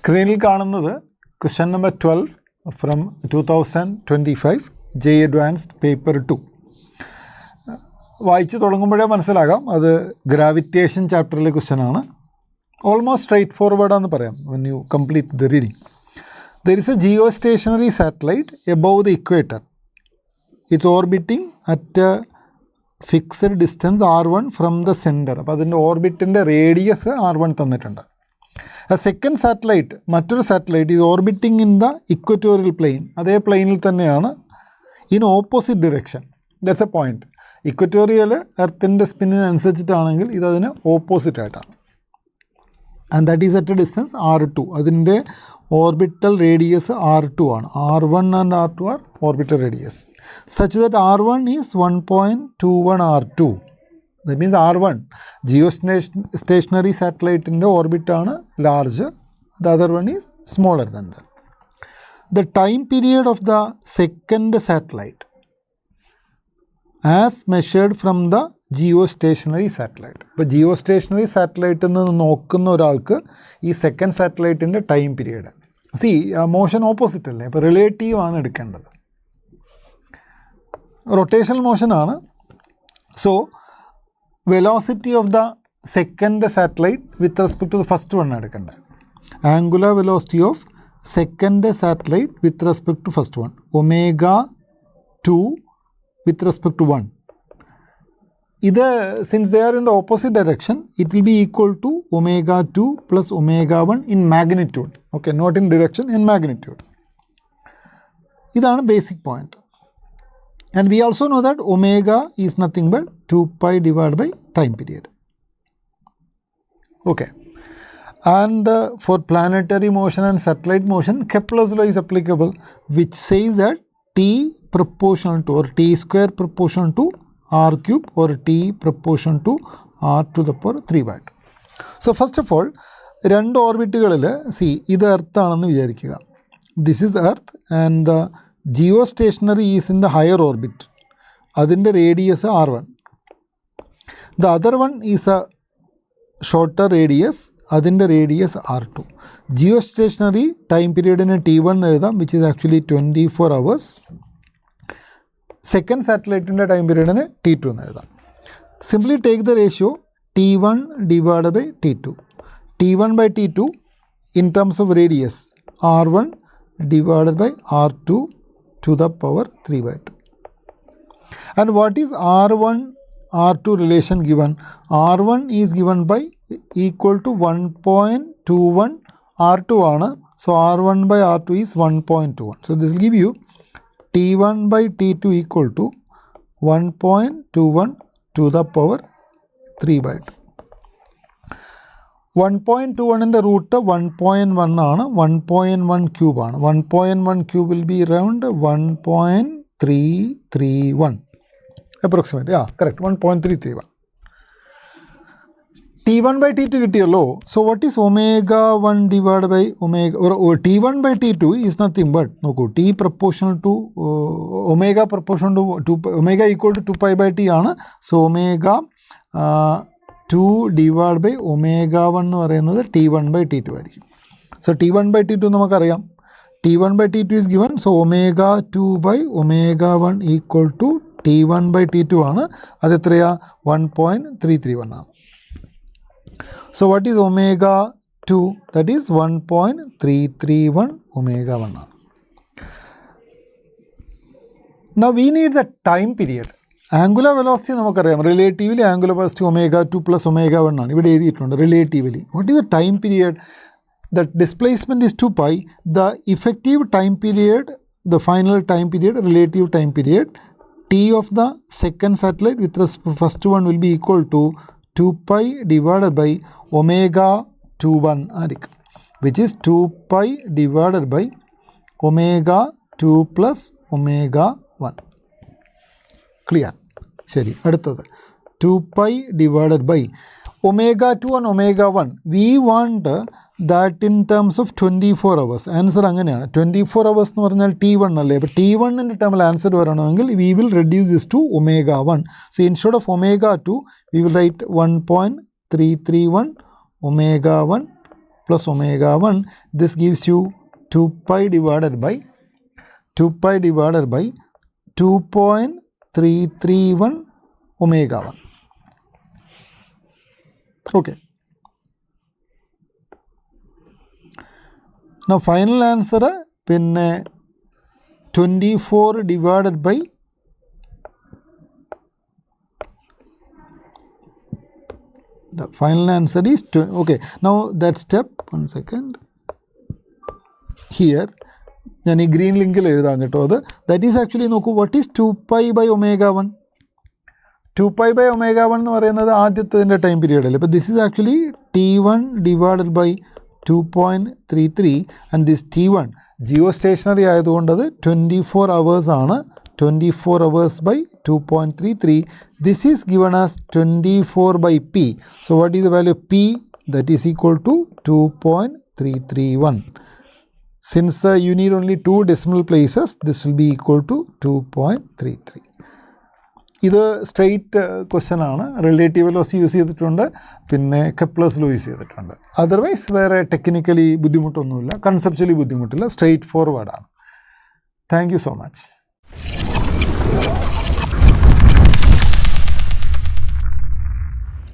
സ്ക്രീനിൽ കാണുന്നത് question number 12 from 2025 J advanced paper 2. വായിച്ച് തുടങ്ങുമ്പോഴേ മനസ്സിലാകാം അത് ഗ്രാവിറ്റേഷൻ ചാപ്റ്ററിലെ ക്വസ്റ്റ്യൻ ആണ്. ഓൾമോസ്റ്റ് സ്ട്രൈറ്റ് ഫോർവേഡാന്ന് പറയാം when you complete the reading. There is a geostationary satellite above the equator. It's orbiting at a fixed distance R1 from the centre. അപ്പോൾ അതിൻ്റെ ഓർബിറ്റിൻ്റെ റേഡിയസ് R1 തന്നിട്ടുണ്ട്. എ സെക്കൻഡ് സാറ്റലൈറ്റ്, മറ്റൊരു satellite is orbiting in the equatorial plane. അതേ പ്ലെയിനിൽ തന്നെയാണ്, in opposite direction. That's A point. Equatorial എർത്തിൻ്റെ സ്പിന്നിനനുസരിച്ചിട്ടാണെങ്കിൽ ഇതതിന് ഓപ്പോസിറ്റായിട്ടാണ്. And that is at a distance R2. അതിൻ്റെ ഓർബിറ്റൽ റേഡിയസ് R2 ആണ്. R1 and R2 are orbital radius such that R1 is 1.21 R2. That means R1 geostationary satellite ഓർബിറ്റാണ് large, the other one is smaller than that. The time period of the second satellite as measured from the geostationary satellite. ഇപ്പോൾ geostationary സാറ്റലൈറ്റിൽ നിന്ന് നോക്കുന്ന ഒരാൾക്ക് ഈ second സാറ്റലൈറ്റിൻ്റെ time period, motion opposite അല്ലേ, ഇപ്പോൾ റിലേറ്റീവ് ആണ് എടുക്കേണ്ടത്. റൊട്ടേഷണൽ മോഷനാണ്. So velocity of the second satellite with respect to the first one എടുക്കേണ്ടത്. Angular velocity of second satellite with respect to first one, ω2 with respect to 1. ഇത് since they are in the opposite direction it will be equal to ω2 plus ω1 in magnitude. Okay, not in direction, in magnitude. ഇതാണ് basic point. And we also know that omega is nothing but 2pi divided by time period. Okay. And for planetary motion and satellite motion, Kepler's law is applicable, which says that T proportional to, or T square proportional to R cube, or T proportional to R to the power 3 by 2. So first of all, രണ്ട് ഓർബിറ്റുകളിൽ ഇത് earth ആണെന്ന് വിചാരിക്കുക. This is earth and the geostationary is in the higher orbit. അതിൻ്റെ radius R1. The other one is a shorter radius. അതിൻ്റെ radius R2. Geostationary time പീരീഡിന് T1 എഴുതാം, which is actually 24 hours. Second സാറ്റലൈറ്റിൻ്റെ time പീരീഡിന് T2 എന്ന് എഴുതാം. Simply take the ratio T1 divided by T2. T1 by T2 in terms of radius R1 divided by R2 to the power 3 by 2. And what is R1 R2 relation given? R1 is given by equal to 1.21 R2 ആണ്. So R1 by R2 is 1.21. So this will give you T1 by T2 equal to 1.21 to the power 3 by 2. 1.21 in the root 1.1 ആണ്, 1.1 cube ആണ്. 1.1 cube will be around 1.331 approximate. Correct, 1.331. T1 by T2 കിട്ടിയല്ലോ. So what is ω1 divide by T1 by T2 is nothing but, നോക്കൂ, T proportional to omega proportional to omega equal to 2π by T ആണ്. So ω2 divide by ω1 എന്ന് പറയുന്നത് T1 by T2 ആയിരിക്കും. So T1 by T2 നമുക്കറിയാം. T1 by T2 is given. So ω2 by ω1 equal to T1 by T2 ആണ്. അത് എത്രയാ? 1.331 ആണ്. So what is ω2? That is 1.331 ω1 ആണ്. Now we need the time period. Angular velocity നമുക്കറിയാം, relatively angular velocity ω2 plus ω1 ആണ്. ഇവിടെ എഴുതിയിട്ടുണ്ട് relatively. What is the time period? The displacement is 2π. The effective time period, the final time period, relative time period, T of the second satellite with first one will be equal to 2π divided by ω21 ആയിരിക്കും, which is 2π divided by ω2 plus ω1. Clear? ശരി, അടുത്തത് 2π divided by ω2 and ω1. We want that in terms of 24 hours. Answer അങ്ങനെയാണ്. 24 hours എന്ന് പറഞ്ഞാൽ T1 അല്ലേ. അപ്പോൾ T1ൻ്റെ ടേമിൽ answer വരണമെങ്കിൽ we will reduce this to ω1. So instead of ω2 we will write 1.331 ω1 plus omega 1. This gives you 2 pi divided by 2.331 omega 1. Okay. Now final answer പിന്നെ 24 divided by the final answer is okay. Now that step, one second, here ഞാൻ ഈ green ലിങ്കിൽ എഴുതാം കേട്ടോ. അത് that is actually നോക്കൂ, what is 2 pi by omega 1? 2 pi by omega 1 എന്ന് പറയുന്നത് ആദ്യത്തതിൻ്റെ ടൈം പീരീഡിൽ. അപ്പോൾ this is actually T1 divided by 2.33 and this T1 geostationary ആയതുകൊണ്ട് അത് 24 hours ആണ്. 24 hours by 2.33. This is given as 24 by P. So what is the value of P? That is equal to 2.331. Since you need only 2 decimal places, this will be equal to 2.33. ഇത് straight question ആണ്. Relative velocity use ചെയ്തിട്ടുണ്ട്, പിന്നെ Kepler's law use ചെയ്തിട്ടുണ്ട്. Otherwise വേറെ technically ബുദ്ധിമുട്ടൊന്നുമില്ല, conceptually ബുദ്ധിമുട്ടില്ല, straight ഫോർവേഡാണ്. Thank you so much.